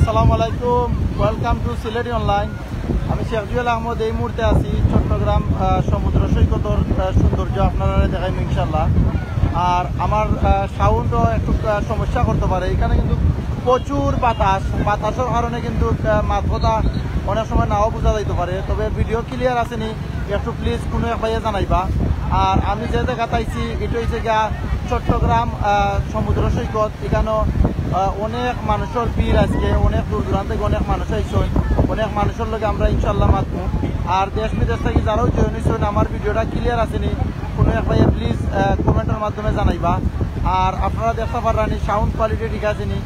আসসালামু আলাইকুম, welcome to Sylheti online. আমি শেখ জুয়েল আহমদ এই মুহূর্তে আছি চট্টগ্রাম সমুদ্র সৈকতর সৌন্দর্য আপনারা দেখাইম ইনশাল্লাহ। আর আমার সাউন্ডও একটু সমস্যা করতে পারে, এখানে কিন্তু প্রচুর বাতাসের কারণে কিন্তু মাছ কথা অনেক সময় নাও বোঝা যাইতে পারে। তবে ভিডিও ক্লিয়ার আসেনি একটু প্লিজ কোনো এক ভাইয়া জানাইবা। আর আমি যে জায়গা পাইছি এটা হচ্ছে গিয়া চট্টগ্রাম সমুদ্র সৈকত। এখানেও অনেক মানুষের ভিড় আজকে, অনেক দূর দূরান্ত থেকে অনেক মানুষ আইসেন, অনেক মানুষের লগে আমরা ইনশাল্লাহ মাতবো। আর দেশ বিদেশ থেকে যারাও জয়েন হয়েছেন, আমার ভিডিওটা ক্লিয়ার আসেনি কোনো এক ভাইয়া প্লিজ কমেন্টের মাধ্যমে জানাইবা। আর আপনারা দেখতে পারেন সাউন্ড কোয়ালিটি ঠিক আছেনি।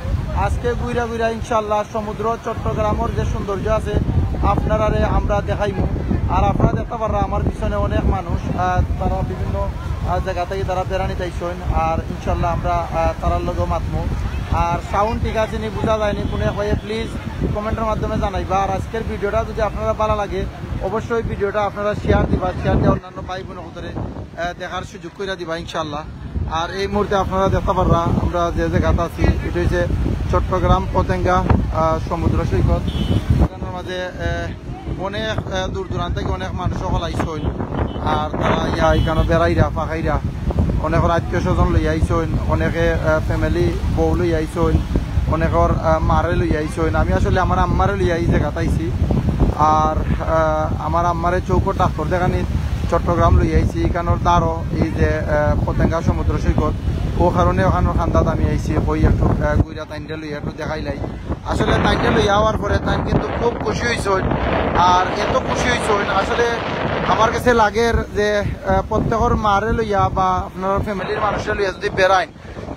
আজকে গুইরা গুইরা ইনশাল্লাহ সমুদ্র চট্টগ্রামের যে সৌন্দর্য আছে আপনারারে আমরা দেখাইমু। আর আপনারা দেখতে পারা আমার পিছনে অনেক মানুষ, তারা বিভিন্ন জায়গা থেকে তারা বেড়ানিতে আইসেন। আর ইনশাল্লাহ আমরা তারার লগেও মাতমু। আর সাউন্ড ঠিক আছে নি বোঝা যায়নি কোনো এক ভাইয়া প্লিজ কমেন্টের মাধ্যমে জানাইবা। আর আজকের ভিডিওটা যদি আপনারা ভালো লাগে অবশ্যই ভিডিওটা আপনারা শেয়ার দিবা, শেয়ার দিয়ে অন্যান্য ভাই বোনের ভিতরে দেখার সুযোগ করে দিবা ইনশাল্লাহ। আর এই মুহূর্তে আপনারা দেখতে পাররা আমরা যে জায়গাটা আছি এটা হচ্ছে চট্টগ্রাম পতেঙ্গা সমুদ্র সৈকত। এখানের মাঝে অনেক দূর দূরান্ত থেকে অনেক মানুষ সকল আইসেন। আর তারা এখানে বেড়াইরা ফাঁকাইরা অনেকের আত্মীয় স্বজন লই আইসেন, অনেকে ফ্যামিলি বউ লই আইসেন, অনেকের মারে লই আইসেন। আমি আসলে আমার আম্মারে লই আই জায়গাত আইছি। আর আমার আম্মারে চৌকর ডাক্তার দেখানি চট্টগ্রাম লই আইছি। এখানোর দ্বারও এই যে পতেঙ্গা সমুদ্র সৈকত ও কারণে ওখানোর খান্দাত আমি আইছি কই একটু গুইরা তাইনটা লই একটু দেখাইলাই। আসলে তাইনটা লই যাওয়ার পরে তাইন কিন্তু খুব খুশি হয়েছেন। আর এত খুশি হয়েছেন আসলে আমার কাছে লাগের যে প্রত্যেকের মারে লইয়া বা আপনার ফ্যামিলির মানুষের লইয়া যদি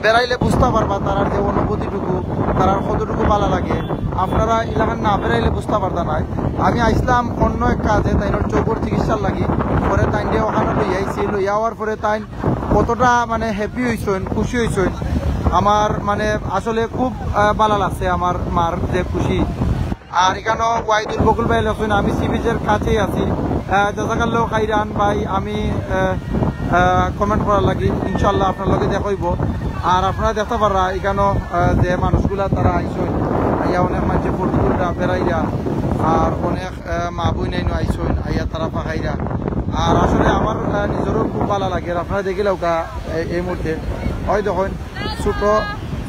বেড়াইলে বুঝতে পারবা তার যে অনুভূতিটুকু তার কতটুকু ভালো লাগে। আপনারা এলাকার না বেড়াইলে বুঝতে পারতা নাই। আমি আইসলাম অন্য এক কাজে তাইনোর চৌকর চিকিৎসার লাগি, পরে তাইন দিয়ে ওখানে লইয়াইছি। লইয়া হওয়ার পরে তাইন কতটা মানে হ্যাপি হয়েছেন, খুশি হয়েছেন। আমার মানে আসলে খুব ভালো লাগছে আমার মার যে খুশি। আর এখানেও ওয়াইদুল বকুল ভাই লেখছেন আমি সি বিচের কাছেই আছি। জাজাকাল্লাহ খাইরান ভাই, আমি কমেন্ট করার লাগি ইনশাল্লাহ আপনার লগে দেখাইব। আর আপনারা দেখতে পারা এখানেও যে মানুষগুলা তারা আইসেন, আইয়া অনেক মানুষের ফটো তুলরা বেড়াইরা। আর অনেক মা বই নাইনো আইসেন আইয়া তারা ফাঁকাইরা। আর আসলে আমার নিজেরও খুব ভালো লাগে। আপনারা দেখিলেও এই মুহূর্তে হয় দেখুন ছোট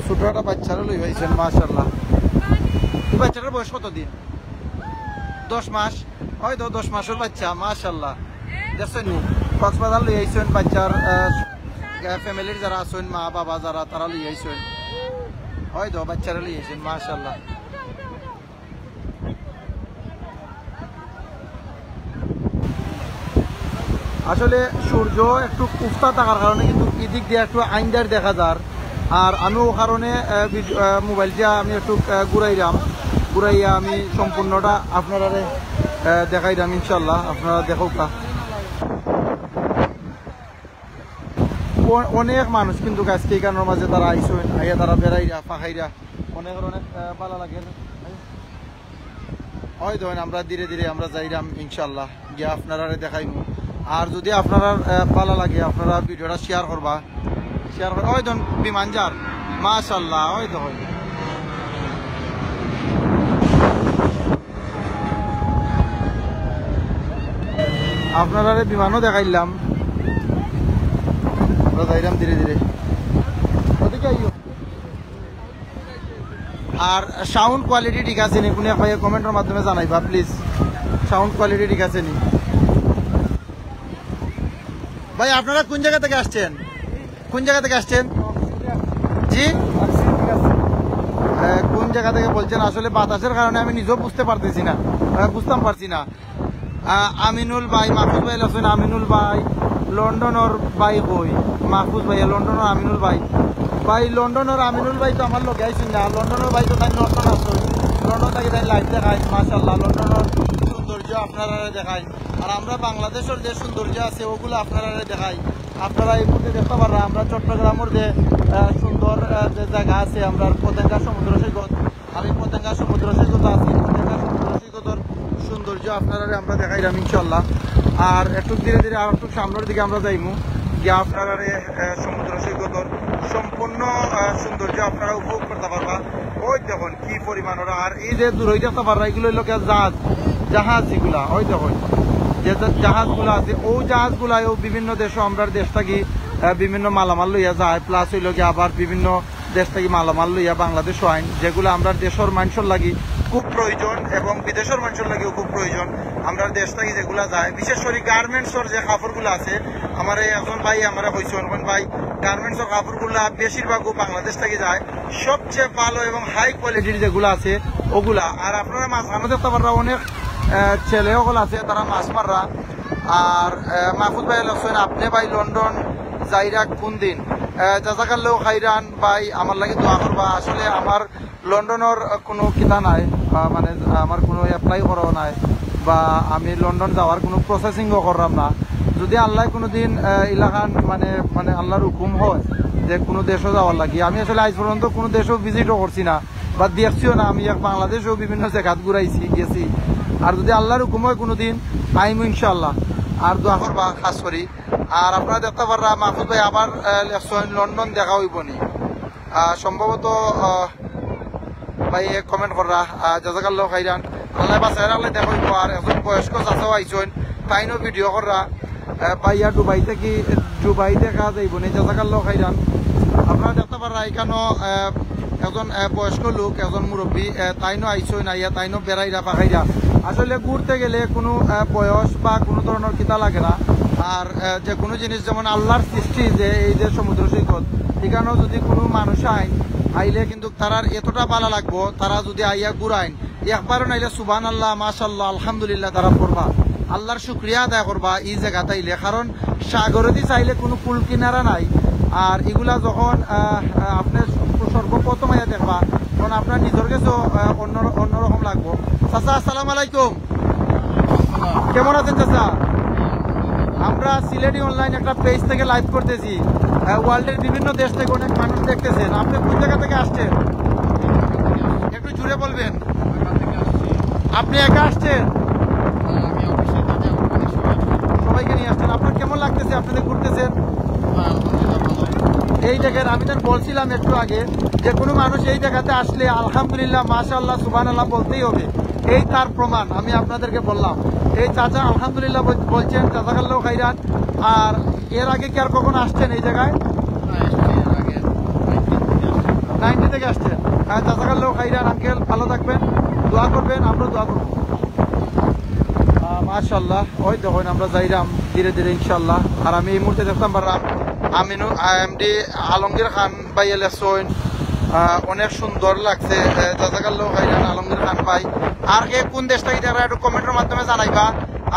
ছোট একটা বাচ্চারও লই হয়েছেন মাশাল্লাহ। এই বাচ্চাটার বয়স কত দিন? 10 মাস, হয়তো 10 মাসের বাচ্চা মাশাল্লাহ। দেখছেন কক্সবাজার লই আইসেন বাচ্চার ফ্যামিলির যারা আছেন মা বাবা যারা তারা লই আইসেন, হয়তো বাচ্চারা লই আইসেন মাশাল্লাহ। আসলে সূর্য একটু উফতা থাকার কারণে কিন্তু এদিক দিয়ে একটু আইন্দার দেখা যায়। আর আমি ও কারণে মোবাইলটা আমি একটু ঘুরাইয়া আমি সম্পূর্ণটা আপনারা দেখাইলাম ইনশাল্লাহ। আপনারা দেখো অনেক মানুষ কিন্তু আজকে এই কারণের মাঝে তারা আইসেন, আইয়া তারা বেড়াইরা ফাঁকাইরা অনেক ভালো লাগে। হয় ধরেন আমরা ধীরে ধীরে আমরা যাইলাম ইনশাল্লাহ গিয়ে আপনারা দেখাইব। আর যদি আপনারা ভালো লাগে আপনারা ভিডিওটা শেয়ার করবা, শেয়ার করে ওই ধরুন বিমান যার মাশাল্লাহ। ওই তো আপনারা বিমানও দেখাইলাম, আমরা যাইলাম ধীরে ধীরে। আর সাউন্ড কোয়ালিটি ঠিক আছে নি কোনো ভাই কমেন্টের মাধ্যমে জানাইবা প্লিজ, সাউন্ড কোয়ালিটি ঠিক আছে নি? ভাই আপনারা কোন জায়গা থেকে আসছেন? কোন জায়গা থেকে আসছেন? জি কোন জায়গা থেকে বলছেন? আসলে বাতাসের কারণে আমি নিজেও বুঝতে পারতেছি না, বুঝতাম পারছি না। আমিনুল ভাই, মাহফুজ ভাই আছেন। আমিনুল ভাই লন্ডনের ভাই কই? মাহফুজ ভাই লন্ডনের আমিনুল ভাই, ভাই লন্ডনের আমিনুল ভাই তো আমার লোক আইসেন না। লন্ডনের ভাই তো তাই লন্ডন আসছেন, লন্ডন থেকে তাই লাইভ দেখায় মাশাল্লাহ। লন্ডনের সৌন্দর্য আপনারা দেখায়। আর আমরা বাংলাদেশের যে সৌন্দর্য আছে ওগুলো আপনারা দেখাই। আপনারা এই মুহূর্তে দেখতে পারা আমরা চট্টগ্রামের যে সুন্দর যে জায়গা আছে আমরা পতেঙ্গা সমুদ্র সৈকত। আমি পতেঙ্গা সমুদ্র সৈকত আছি, পতেঙ্গা সমুদ্র সৈকতের সৌন্দর্য আপনারা আমরা দেখাইলাম ইনশাল্লাহ। আর একটু ধীরে ধীরে আর একটু সামনের দিকে আমরা যাইমু গিয়ে আপনারা সমুদ্র সৈকতের সম্পূর্ণ সৌন্দর্য আপনারা উপভোগ করতে পারবা। ওই দেখুন কি পরিমাণের। আর এই যে দূর হইতে পারা এগুলো হইল জাহাজ যেগুলা ওই দেখুন যে জাহাজগুলো আছে, ও জাহাজগুলাও বিভিন্ন দেশে আমরা দেশ থাকি বিভিন্ন মালামাল লইয়া যায়, প্লাস হইল গিয়ে আবার বিভিন্ন দেশ থেকে মালামাল লইয়া বাংলাদেশ আইন, যেগুলো আমরা দেশের মানুষের লাগি খুব প্রয়োজন এবং বিদেশের মানুষের লাগেও খুব প্রয়োজন। আমরা দেশ থেকে যেগুলা যায়, বিশেষ করে গার্মেন্টসর যে কাপড়গুলো আছে, আমার এখন ভাই আমরা কইছেন ভাই গার্মেন্টসর কাপড়গুলা বেশিরভাগও বাংলাদেশ থেকে যায়, সবচেয়ে ভালো এবং হাই কোয়ালিটির যেগুলো আছে ওগুলা। আর আপনারা মাছ আনো দেখতে পাররা, অনেক ছেলে সকল আছে তারা মাছ মাররা। আর মাহফুজ ভাই লাগছেন আপনি ভাই লন্ডন যাইরা কোন দিন জাজাকাল্লাহ খাইরান ভাই, আমার লাগে দোয়া করবা। আসলে আমার লন্ডনের কোনো কিতা নাই, মানে আমার কোনো অ্যাপ্লাই করাও নাই, বা আমি লন্ডন যাওয়ার কোনো প্রসেসিংও করলাম না। যদি আল্লাহ কোনো দিন এলাকান মানে মানে আল্লাহর হুকুম হয় যে কোনো দেশও যাওয়ার লাগে, আমি আসলে আজ পর্যন্ত কোনো দেশও ভিজিটও করছি না বা দেখছিও না। আমি বাংলাদেশেও বিভিন্ন জায়গাত ঘুরাইছি গেছি। আর যদি আল্লাহর হুকুম হয় কোনো দিন আইমু ইনশাআল্লাহ। আর দোয়া করবা খাস করি। আর আপনারা দেখতে পাররা মাহফুজ ভাই আবার লন্ডন দেখা হইব নি সম্ভবত, ভাই কমেন্ট কররা জাজাকাল্লাহ খাইরান, আল্লাহ বাসায় আল্লাহ দেখা হইব। আর এখন বয়স্ক চাচাও আইসন, তাইনও ভিডিও কররা ভাইয়া দুবাই দেখা যাইব নি, জাজাকাল্লাহ খাইরান। আপনারা দেখতে পাররা এখানেও একজন বয়স্ক লোক, একজন মুরব্বী, তাইনও আইসন, আইয়া তাইনও বেড়াইরা পাখাইরা। আসলে ঘুরতে গেলে কোনো বয়স বা কোনো ধরনের কিতা লাগে না। আর যে কোনো জিনিস যেমন আল্লাহর সৃষ্টি, যে এই যে সমুদ্র সৈকত, এখানেও যদি কোনো মানুষ আইলে কিন্তু তারার এতটা ভালো লাগবো, তারা যদি আইয়া ঘুরাইন একবারও নাইলে সুবহান আল্লাহ মাশাআল্লাহ আলহামদুলিল্লাহ তারা করবা, আল্লাহর শুক্রিয়া আদায় করবা এই জায়গাতে আইলে। কারণ সাগরদি চাইলে কোনো কুল কিনারা নাই। আর এগুলা যখন আপনি সর্বপ্রথম আইয়া দেখবা, তখন আপনার নিজের কাছেও অন্যরকম লাগবো। চাচা আসসালামু আলাইকুম, কেমন আছেন চাচা? আমরা সিলেটি অনলাইন একটা পেজ থেকে লাইভ করতেছি, ওয়ার্ল্ডের বিভিন্ন দেশ থেকে অনেক মানুষ দেখতেছেন। আপনি কোন জায়গা থেকে আসছেন একটু জুড়ে বলবেন? আপনি একা আসছেন? সবাইকে নিয়ে আসছেন। আপনার কেমন লাগতেছে আপনাদের ঘুরতেছেন? এই জায়গায় আমি তার বলছিলাম একটু আগে যে কোনো মানুষ এই জায়গাতে আসলে আলহামদুলিল্লাহ মাশাআল্লাহ সুবহানাল্লাহ বলতেই হবে, এই তার প্রমাণ আমি আপনাদেরকে বললাম। এই চাচা আলহামদুলিল্লাহ বলছেন, জাযাকাল্লাহু খাইরান। আর এর আগে কি আর কখনো আসছেন এই জায়গায়? 90 থেকে আসছেন। জাযাকাল্লাহু খাইরান আঙ্কেল, ভালো থাকবেন, দোয়া করবেন, আমরা দোয়া করবো। মাশাআল্লাহ, ওই দেখুন আমরা যাইরাম ধীরে ধীরে ইনশাআল্লাহ। আর আমি এই মুহূর্তে দেখতাম পারলাম আমিনু এমডি আলমগীর খান ভাই এলেছেন, অনেক সুন্দর লাগছে, জাযাকাল্লাহু খাইরান আলমগীর খান ভাই। আর কে কোন দেশ থেকে যারা একটু কমেন্টের মাধ্যমে জানাইবা।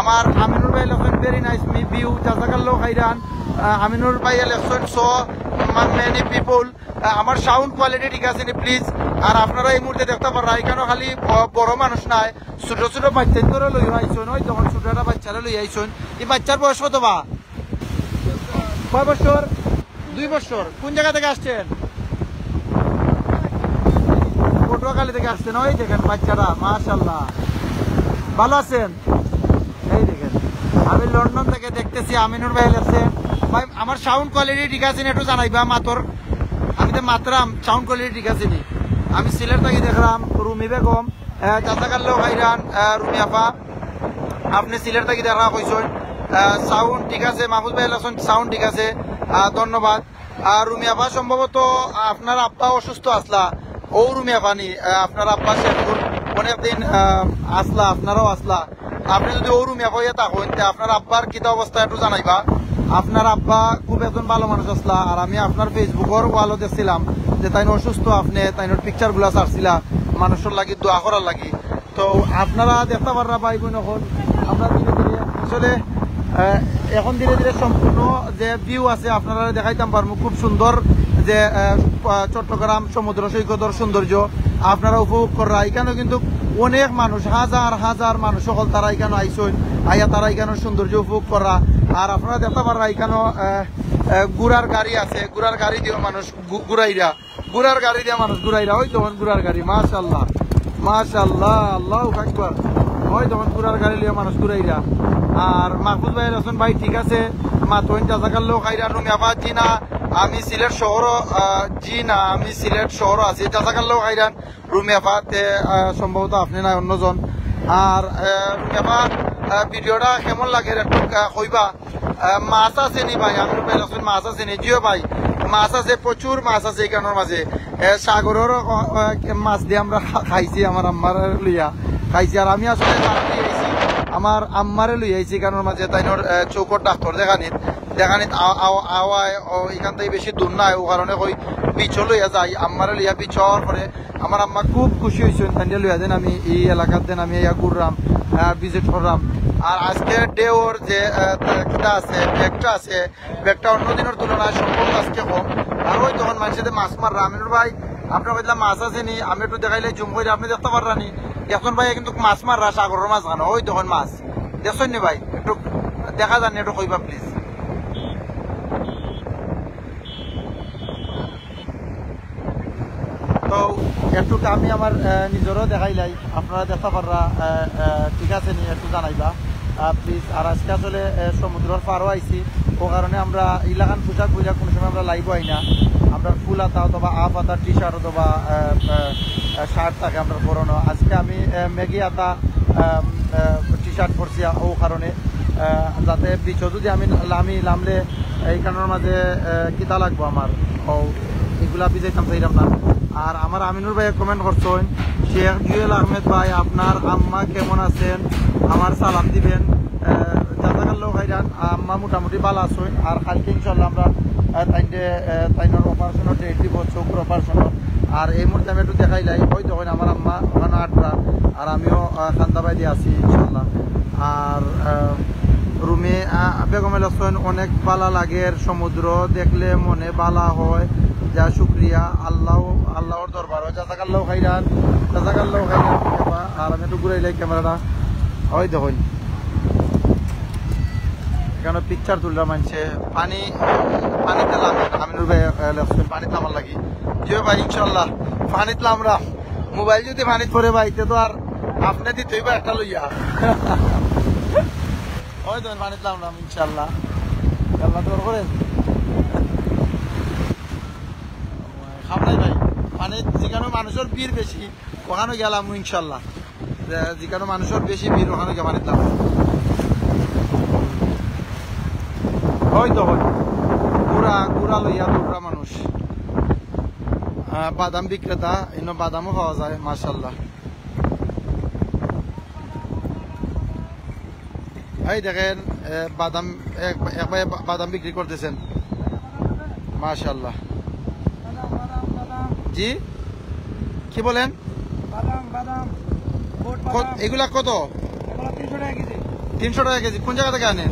আমার আমিনুর ভাই লেখেন ভেরি নাইস মি ভিউ, জাযাকাল্লাহু খাইরান আমিনুর ভাই লেখেন। সো মেনি পিপল, আমার সাউন্ড কোয়ালিটি ঠিক আছে নি প্লিজ? আর আপনারা এই মুহূর্তে দেখতে পারা এখানে খালি বড় মানুষ নাই, ছোট ছোট বাচ্চাদের লই আইসন। ওই তখন ছোট একটা বাচ্চারা লই আইসন। এই বাচ্চার বয়স কত বা? 6 বছর 2 বছর। কোন জায়গা থেকে আসছেন? পটুয়াখালী থেকে আসছেন। ওই দেখেন বাচ্চারা মাশাআল্লাহ, ভালো আছেন? এই দেখেন আমি লন্ডন থেকে দেখতেছি আমিনুর ভাই আসছেন। ভাই আমার সাউন্ড কোয়ালিটি ঠিক আছে নি একটু জানাইবা? মাতর আমি তো মাত্রাম সাউন্ড কোয়ালিটি ঠিক আছে নি? আমি সিলেট থেকে দেখলাম রুমি বেগম, জাযাকাল্লাহু খাইরান রুমি আপা, আপনি সিলেট থেকে দেখা কইছেন সাউন্ড ঠিক আছে। মাহফুজ ভাই আছেন, সাউন্ড ঠিক আছে, ধন্যবাদ। আর রুমি আপা সম্ভবত আপনার আব্বা অসুস্থ আসলা, ও রুমি আপা নি আপনার আব্বা শেখপুর অনেকদিন আসলা, আপনারাও আসলা। আপনি যদি ও রুমি আপা ইয়ে থাকেন আপনার আব্বার কিতা অবস্থা একটু জানাইবা। আপনার আব্বা খুব একজন ভালো মানুষ আসলা। আর আমি আপনার ফেসবুকের ওয়ালও দেখছিলাম যে তাই অসুস্থ, আপনি তাইনোর পিকচার গুলা ছাড়ছিলা মানুষের লাগি দোয়া করার লাগি। তো আপনারা দেখতে পাররা ভাই বোন, এখন আমরা ধীরে ধীরে আসলে এখন ধীরে ধীরে সম্পূর্ণ যে ভিউ আছে আপনারা দেখাইতাম পারবো। খুব সুন্দর যে চট্টগ্রাম সমুদ্র সৈকতের সৌন্দর্য আপনারা উপভোগ করা। এখানে কিন্তু অনেক মানুষ, হাজার হাজার মানুষ সকল তারা এখানে আইসন, আইয়া তারা এখানে সৌন্দর্য উপভোগ করা। আর আপনারা দেখতে পাররা এখানে গুড়ার গাড়ি আছে, গুড়ার গাড়ি দিয়ে মানুষ ঘুরাইরা, গুড়ার গাড়ি দিয়ে মানুষ ঘুরাইরা। ওই তখন গুড়ার গাড়ি মাশাআল্লাহ মাশাআল্লাহ আল্লাহু আকবার, ওই তখন গুড়ার গাড়ি দিয়ে মানুষ ঘুরাইরা। আর মাহফুজ ভাই আছেন ভাই ঠিক আছে, মাতোন জাযাকাল্লাহু খাইরান রুমি আপা জিনা আমি সিলেট শহর জি না, আমি সিলেট শহর আছি। জাজাকাল্লাহ খাইরান রুমিয়াফাতে, সম্ভবত আপনি না অন্যজন। আর রুমিয়াফা ভিডিওটা কেমন লাগে একটু কইবা। মাছ আছে নি ভাই? আমি মাছ আছে নি? জিও ভাই মাছ আছে, প্রচুর মাছ আছে এখানের মাঝে। সাগরের মাছ দিয়ে আমরা খাইছি, আমার আম্মার লইয়া খাইছি। আর আমি আসলে আমার আম্মারে লই আইছি এখানের মাঝে, তাই চৌকর ডাক্তার দেখানিত আওয়ায় এখান থেকে বেশি দূর নাই, ও কারণে কই পিছও লইয়া যাই। আম্মারে লইয়া পিছ হওয়ার পরে আমার আম্মা খুব খুশি হয়েছেন, তাই লইয়া দেন আমি এই এলাকার দেন আমি ইয়া ঘুরলাম, ভিজিট করলাম। আর আজকে ডেওর যে আছে ব্যাগটা অন্য দিনের তুলনায় সম্পূর্ণ আজকে কম। আর ওই তখন মানুষের মাছ মাররা। আমিনুর ভাই আপনার কইলাম মাছ আছে নি? আমি একটু দেখাইলে জুম করে আপনি দেখতে পাররানি। এখন ভাই কিন্তু মাছ মাররা, সাগরের মাছ খানো, ওই তখন মাছ দেখছেন নি ভাই? একটু দেখা যান, একটু কইবা প্লিজ। তো একটু আমি আমার নিজেরও দেখাইলাই, আপনারা দেখতে পাররা, ঠিক আছে নি? একটু জানাইবা প্লিজ। আর আজকে আসলে সমুদ্রের পারও আইছি, ও কারণে আমরা ইলাকান পোশাক বুঝা কোনো সময় আমরা লাইভ আই না। আমরা ফুল আতা অথবা আপ আতা টি শার্ট অথবা শার্ট থাকে আমরা পরানো। আজকে আমি ম্যাগি আতা টি শার্ট পরছি, ও কারণে যাতে বিচ যদি আমি লামলে এইখানের মাঝে কিতা লাগবো আমার, ও এগুলা বিজাইতাম চাইলাম না। আর আমার আমিনুর ভাই কমেন্ট করছেন, শেখ জুয়েল আহমেদ ভাই আপনার আম্মা কেমন আছেন, আমার সালাম দিবেন। জাজাকাল্লাহ খাইরান, আম্মা মোটামুটি ভালো আছেন। আর কালকে ইনশাল্লাহ আমরা তাইনের অপারেশনের ডেট দিব, চোখের অপারেশনের। আর এই মুহূর্তে আমি একটু দেখাইলাই, ওই তখন আমার আম্মা ওখানে আটরা, আর আমিও খান্দাবাই দিয়ে আছি ইনশাল্লাহ। আর রুমে বেগমেল হোসেন অনেক ভালো লাগে, সমুদ্র দেখলে মনে ভালো হয়, যা শুক্রিয়া আল্লাহর দরবার। জাজাকাল্লাহ খাইরান। আর আমি একটু ঘুরাইলাই ক্যামেরাটা, ওই দেখুন এখানে পিকচার তুললাম মানছে। পানিতে আমিনুর ভাই পানিতে আমার লাগি জিও ভাই ইনশাল্লাহ পানিতে আমরা মোবাইল যদি পানিত পরে ভাই তো আর আপনি দিতেই বা একটা লইয়া ওই তো পানিতে নামলাম ইনশাল্লাহ। আল্লাহ তোর করেন খাবলাই ভাই পানি যেখানে মানুষের ভিড় বেশি ওখানে গেলাম ইনশাল্লাহ, যেখানে মানুষের বেশি ভিড় ওখানে গিয়ে পানিতে নাম। ওই তো গুড়া লইয়া দুটা মানুষ, বাদাম বিক্রেতা, এনে বাদামও পাওয়া যায় মাশাল্লাহ। এই দেখেন বাদাম একবার বাদাম বিক্রি করতেছেন মাশাল্লাহ। জি কি বলেন? এগুলা কত? 300 টাকা কেজি। কোন জায়গা থেকে আনেন?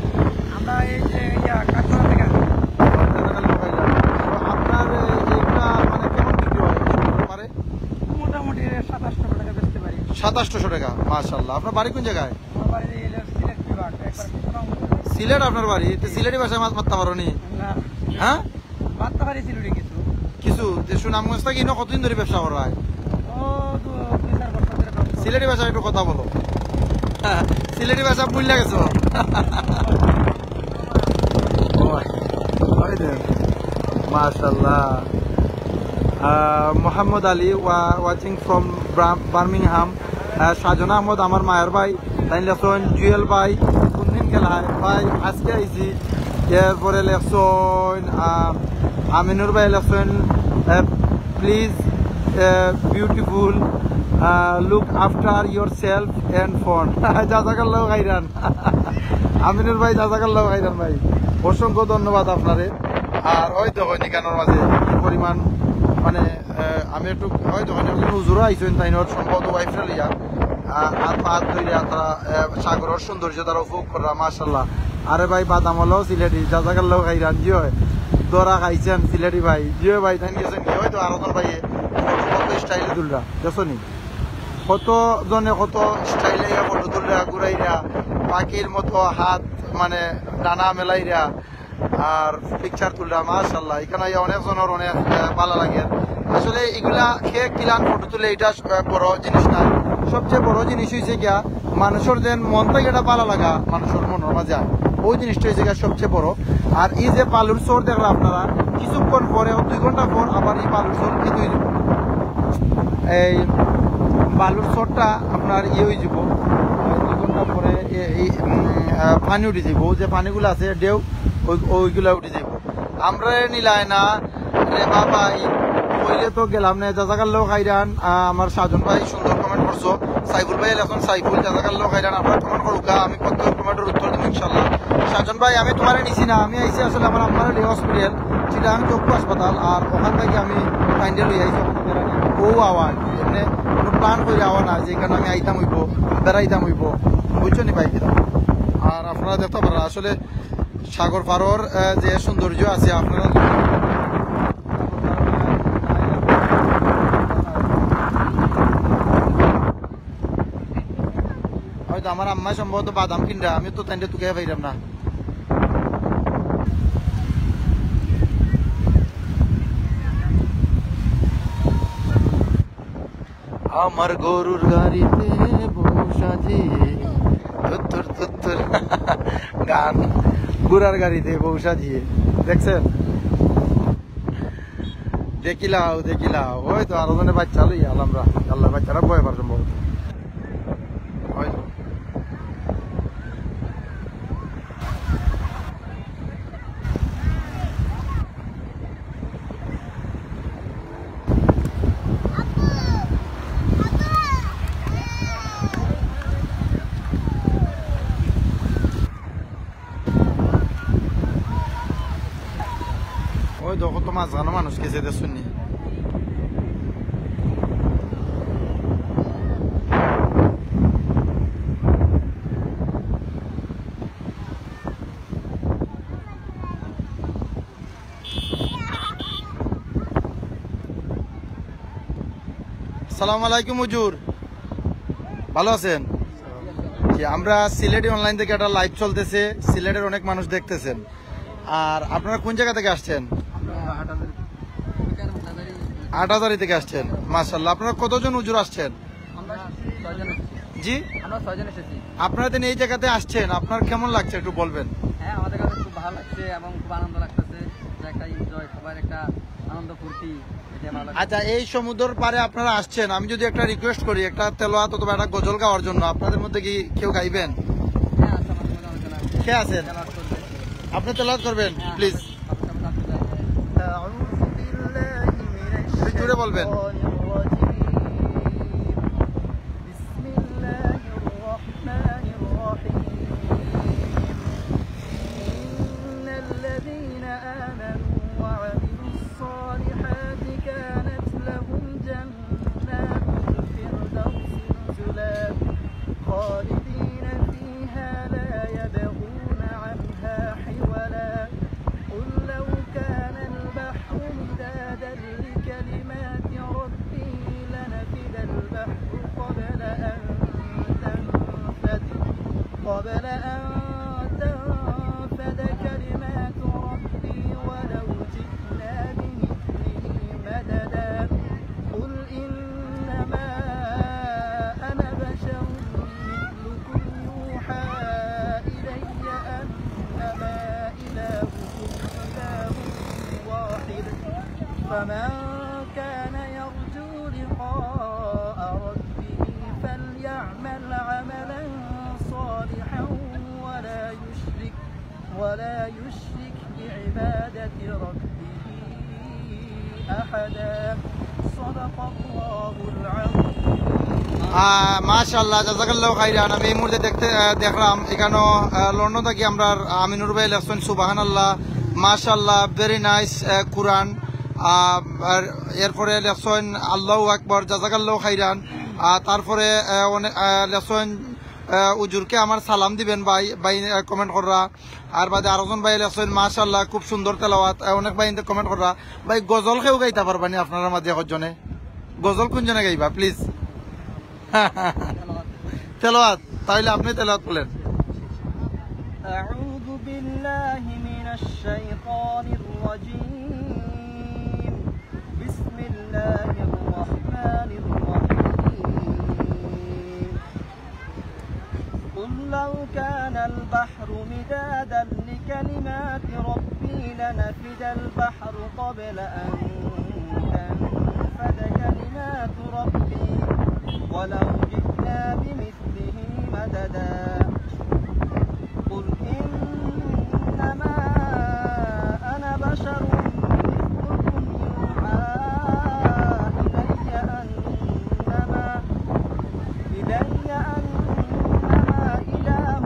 আপনার এইগুলা মানে কেমন বিক্রি হয়? মোটামুটি 2700 টাকা মাশাল্লাহ। আপনার বাড়ি কোন জায়গায়? সিলেট আপনার বাড়ি? সিলেটি ভাষায় মাছ মারতে পারো নি? হ্যাঁ মারতে পারি সিলেটি কিছু। সুনামগঞ্জ থেকে কতদিন ধরে ব্যবসা করা হয়? সিলেটি ভাষায় একটু কথা বলো। সিলেটি ভাষা বুঝলে গেছো? মাশাল্লাহ। Mohammad Ali watching from Birmingham. Sajna Ahmed আমার মায়ের ভাই, তাই লেখছেন জুয়েল ভাই কোনদিন খেলা হয় ভাই? আজকে আইছি। এরপরে লেখছেন আমিনুর ভাই লেখছেন please beautiful look after yourself and phone. জাজাকাল্লাহ খাইরান আমিনুর ভাই, জাজাকাল্লাহ খাইরান ভাই, অসংখ্য ধন্যবাদ আপনারে। আর ওই তো নিকানোর মাঝে পরিমাণ মানে আমি একটু ওই দোকানে হুজুরও আইসেন, তাই সম্ভবত ওয়াইফরা লিয়া আর পাত ধরিয়া তারা সাগরের সৌন্দর্য তারা উপভোগ করা মাশাল্লাহ। আরে ভাই বাদাম হলো সিলেটি, জাজাকাল্লাহ খাইরান জিও দরা খাইছেন সিলেটি ভাই, জিও ভাই তাই গেছেন কি হয়তো আরতন ভাই কত স্টাইলে তুলরা দেখছো নি, কত জনে কত স্টাইলে ফটো তুলরা ঘুরাইরা পাখির মতো হাত মানে ডানা মেলাইরা আর পিকচার তুলরা মাশাল্লাহ। এখানে অনেক জনের অনেক ভালো লাগে। আসলে এগুলা খেয়ে কিলান ফটো তুলে এটা বড় জিনিস না, সবচেয়ে বড় জিনিস হয়েছে গিয়া মানুষের যেন মন থেকে এটা ভালো লাগা মানুষের মনের মাঝে ওই জিনিসটা এই জায়গায় সবচেয়ে বড়। আর এই যে বালুর চর দেখলাম আপনারা, কিছুক্ষণ পরে 2 ঘন্টা পর আবার এই বালুর চর কি হয়ে যাব, এই বালুর চরটা আপনার হয়ে যাব, 2 ঘন্টা পরে পানি উঠে যাব, যে পানিগুলো আছে ঢেউ ওইগুলা উঠে যাব। আমরা নিলাই না রে বাবা, কইলে তো গেলাম না। জাজাকাল্লাহ খাইরান, আমার সাজন ভাই সুন্দর কমেন্ট করছো। সাইফুল ভাই এখন সাইফুল, জাজাকাল্লাহ খাইরান, আপনার কমেন্ট করুকা, আমি প্রত্যেক কমেন্টের উত্তর দেবো ইনশাল্লাহ। সাজন ভাই আমি তোমার নিছি না, আমি আইসি আসলে আমার আম্মার হসপিটাল চিটাং চক্ষু হাসপাতাল, আর ওখান থেকে আমি কাইন্ডে লই আইসি ও আওয়াজ এমনি কোনো প্ল্যান করে আওয়া না যে এখানে আমি আইতাম হইব, বেড়াইতাম হইব, বুঝছো নি ভাই কিনা। আর আপনারা দেখতে পারেন আসলে সাগর পাড়র যে সৌন্দর্য আছে আপনারা হয়তো আমার আম্মা সম্ভবত বাদাম কিনরা, আমি তো তাইলে তুকে পাইলাম না। আমার গরুর গাড়িতে বসা দিয়ে তুত্তুর তুত্তুর গান, গুড়ার গাড়িতে বসা দিয়ে দেখছেন, দেখিলাও দেখিলাও। ওই তো আরো জনে বাচ্চা লই আমরা, আল্লাহ বাচ্চারা বয়ে পার সম্ভবত হয়তো। ওই দেখো তো মাঝখানে মানুষ গেছে শুনি। আসসালামু আলাইকুম হুজুর, ভালো আছেন? আমরা সিলেটি অনলাইন থেকে একটা লাইভ চলতেছে, সিলেটের অনেক মানুষ দেখতেছেন। আর আপনারা কোন জায়গা থেকে আসছেন? 8,000 থেকে আসছেন, মাশাআল্লাহ। আপনারা কতজন হুজুর আসছেন? জি আমরা 6 জন এসেছি। আপনারা তো এই জায়গাতে আসছেন, আপনার কেমন লাগছে একটু বলবেন? হ্যাঁ আমাদের কাছে খুব ভালো লাগছে এবং খুব আনন্দ লাগতেছে, একটা এনজয়, সবার একটা আনন্দ ফুর্তি। আচ্ছা, এই সমুদ্রের পারে আপনারা আসছেন, আমি যদি একটা রিকোয়েস্ট করি একটা তেলাওয়াত অথবা একটা গজল গাওয়ার জন্য, আপনাদের মধ্যে কি কেউ গাইবেন? কে আছেন? আপনি তেলাওয়াত করবেন প্লিজ, জুড়ে বলবেন। قبل أن تنفد كلمات ربي ولو جئنا بمثله مددا قل إنما أنا بشر مثلكم يوحى إلي أنما إلهكم إله واحد فمن كان يرجو لقاء ربه فليعمل عملا صالحا ولا يشرك بعبادة ربه أحدا صدق الله العظيم। মাশাআল্লাহ, জাযাকাল্লাহু খাইরান। আমি এই মুহূর্তে দেখলাম এখানে লন্ডন থেকে আমরা আমিনুর ভাই লেখছেন সুবহানাল্লাহ, মাশাআল্লাহ, ভেরি নাইস কুরআন। এরপরে লেখছেন আল্লাহু আকবার, জাযাকাল্লাহু খাইরান। তারপরে লেখছেন উজুরকে আমার সালাম দিবেন ভাই, ভাই কমেন্ট করা। আর বাদে আরেকজন ভাই লেখছেন মাশাআল্লাহ, খুব সুন্দর তেলাওয়াত, অনেক ভাই কমেন্ট করা। ভাই গজল কেউ গাইতে পারবানি আপনারা মাঝে একজনে? গজল কোনজনে গাইবা প্লিজ? তেলাওয়াত, তাহলে আপনি তেলাওয়াত বলেন। أعوذ بالله من الشيطان الرجيم بسم الله الرحمن الرحيم قل لو كان البحر البحر مدادا لكلمات ربي لنفد البحر قبل أن تنفد كلمات ربي ولو جئنا بمثله مددا قل إنما أنا بشر مثلكم يوحى إلي أنما إلهكم إله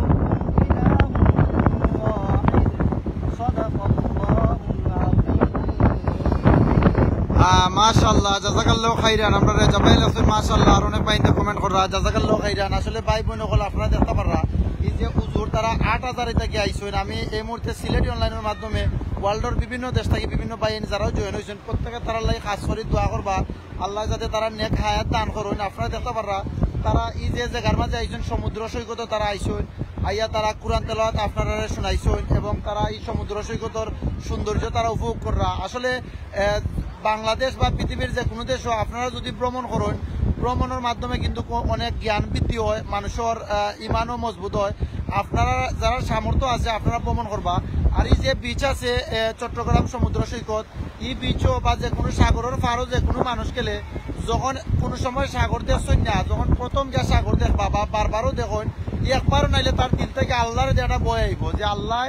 واحد صدق الله العظيم মাশাআল্লাহ জাযাকাল্লাহু খাইরান। আমরা জাবাইল আছেন মাশাআল্লাহ আর অনেক বাইন্দা কমেন্ট কররা জাযাকাল্লাহু খাইরান। আসলে ভাই বোন হল আপনারা দেখতে পাররা এই যে হুজুর তারা 8000 থেকে আইছেন। আমি এই মুহূর্তে সিলেটি অনলাইনের মাধ্যমে ওয়ার্ল্ডের বিভিন্ন দেশ থেকে বিভিন্ন বাইন যারাও জয়েন হয়েছেন প্রত্যেকে তারা লাই খাস করে দোয়া করবা আল্লাহ যাতে তারা নেক হায়াত দান করুন। আপনারা দেখতে পাররা তারা এই যে জায়গার মাঝে আইছেন সমুদ্র সৈকতে তারা আইছেন আইয়া তারা কোরআন তেলাওয়াত আপনারা শুনাইছেন এবং তারা এই সমুদ্র সৈকতের সৌন্দর্য তারা উপভোগ কররা। আসলে বাংলাদেশ বা পৃথিবীর যে কোনো দেশও আপনারা যদি ভ্রমণ করেন ভ্রমণের মাধ্যমে কিন্তু অনেক জ্ঞান বৃদ্ধি হয়, মানুষের ইমানও মজবুত হয়। আপনারা যারা সামর্থ্য আছে আপনারা ভ্রমণ করবা। আর এই যে বিচ আছে চট্টগ্রাম সমুদ্র সৈকত এই বিচও বা যে কোনো সাগরের পাড়ও যে কোনো মানুষ গেলে যখন কোনো সময় সাগর দেখছেন না যখন প্রথম যে সাগর দেখবা বা বারবারও দেখুন একবারও নাইলে তার দিল থেকে আল্লাহর যে একটা বয় আইব যে আল্লাহ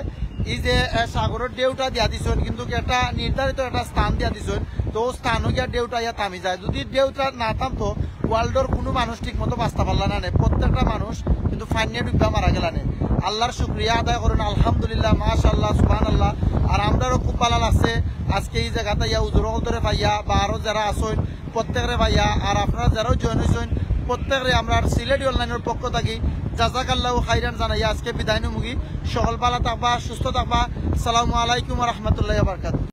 এই যে সাগরের ঢেউটা দিয়া দিচ্ছেন কিন্তু একটা নির্ধারিত একটা স্থান দিয়া দিচ্ছেন তো স্থানও গিয়া ঢেউটা ইয়া থামি যায়। যদি ঢেউটা না থামতো ওয়ার্ল্ডের কোনো মানুষ ঠিক মতো বাঁচতে পারলা না প্রত্যেকটা মানুষ কিন্তু ফাইনিয়া ডুববা মারা গেল না। আল্লাহর শুক্রিয়া আদায় করুন আলহামদুলিল্লাহ মাশাআল্লাহ সুবহানাল্লাহ। আর আমরাও খুব ভালো লাগছে আজকে এই জায়গাতে ইয়া উজুরল ধরে পাইয়া বা আরো যারা আসেন প্রত্যেকের পাইয়া। আর আপনারা যারাও জয়েন হয়েছেন প্রত্যেকের আমরা সিলেটি অনলাইনের পক্ষ থাকি জাযাকাল্লাহু খাইরান জানাইয়া আজকে বিদায় নিমুগি। সকল ভালো থাকবা সুস্থ থাকবা। আসসালামু আলাইকুম ওয়া রাহমাতুল্লাহি ওয়া বারাকাতুহু।